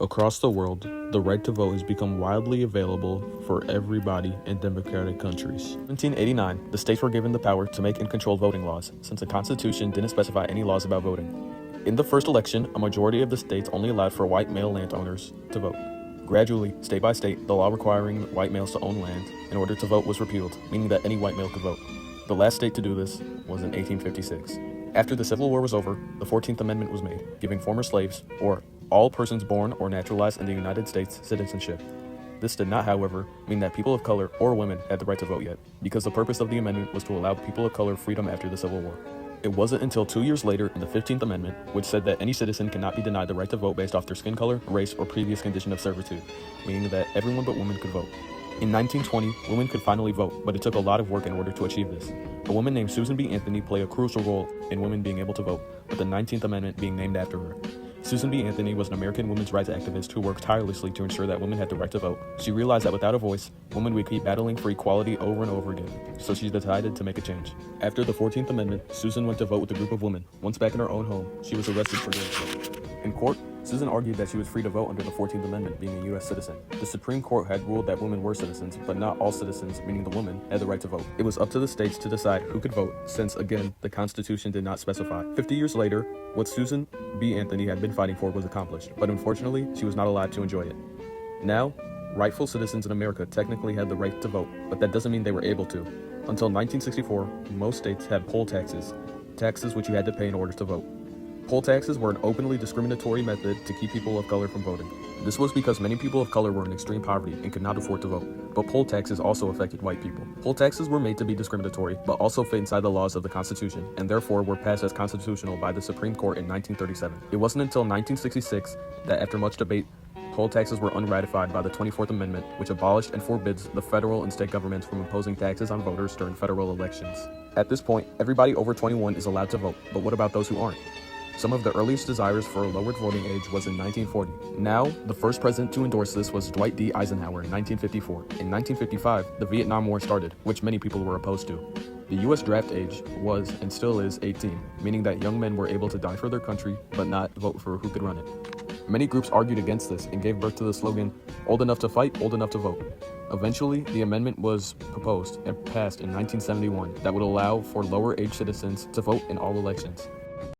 Across the world, the right to vote has become widely available for everybody in democratic countries. In 1789, the states were given the power to make and control voting laws, since the Constitution didn't specify any laws about voting. In the first election, a majority of the states only allowed for white male landowners to vote. Gradually, state by state, the law requiring white males to own land in order to vote was repealed, meaning that any white male could vote. The last state to do this was in 1856. After the Civil War was over, the 14th Amendment was made, giving former slaves, or all persons born or naturalized in the United States, citizenship. This did not, however, mean that people of color or women had the right to vote yet, because the purpose of the amendment was to allow people of color freedom after the Civil War. It wasn't until 2 years later in the 15th Amendment, which said that any citizen cannot be denied the right to vote based off their skin color, race, or previous condition of servitude, meaning that everyone but women could vote. In 1920, women could finally vote, but it took a lot of work in order to achieve this. A woman named Susan B. Anthony played a crucial role in women being able to vote, with the 19th Amendment being named after her. Susan B. Anthony was an American women's rights activist who worked tirelessly to ensure that women had the right to vote. She realized that without a voice, women would keep battling for equality over and over again, so she decided to make a change. After the 14th Amendment, Susan went to vote with a group of women. Once back in her own home, she was arrested for doing so. In court, Susan argued that she was free to vote under the 14th Amendment, being a U.S. citizen. The Supreme Court had ruled that women were citizens, but not all citizens, meaning the woman, had the right to vote. It was up to the states to decide who could vote, since, again, the Constitution did not specify. 50 years later, what Susan B. Anthony had been fighting for was accomplished, but unfortunately, she was not allowed to enjoy it. Now, rightful citizens in America technically had the right to vote, but that doesn't mean they were able to. Until 1964, most states had poll taxes, taxes which you had to pay in order to vote. Poll taxes were an openly discriminatory method to keep people of color from voting. This was because many people of color were in extreme poverty and could not afford to vote, but poll taxes also affected white people. Poll taxes were made to be discriminatory, but also fit inside the laws of the Constitution, and therefore were passed as constitutional by the Supreme Court in 1937. It wasn't until 1966 that, after much debate, poll taxes were unratified by the 24th Amendment, which abolished and forbids the federal and state governments from imposing taxes on voters during federal elections. At this point, everybody over 21 is allowed to vote, but what about those who aren't? Some of the earliest desires for a lowered voting age was in 1940. Now, the first president to endorse this was Dwight D. Eisenhower in 1954. In 1955, the Vietnam War started, which many people were opposed to. The U.S. draft age was, and still is, 18, meaning that young men were able to die for their country, but not vote for who could run it. Many groups argued against this and gave birth to the slogan, "Old enough to fight, old enough to vote." Eventually, the amendment was proposed and passed in 1971 that would allow for lower age citizens to vote in all elections.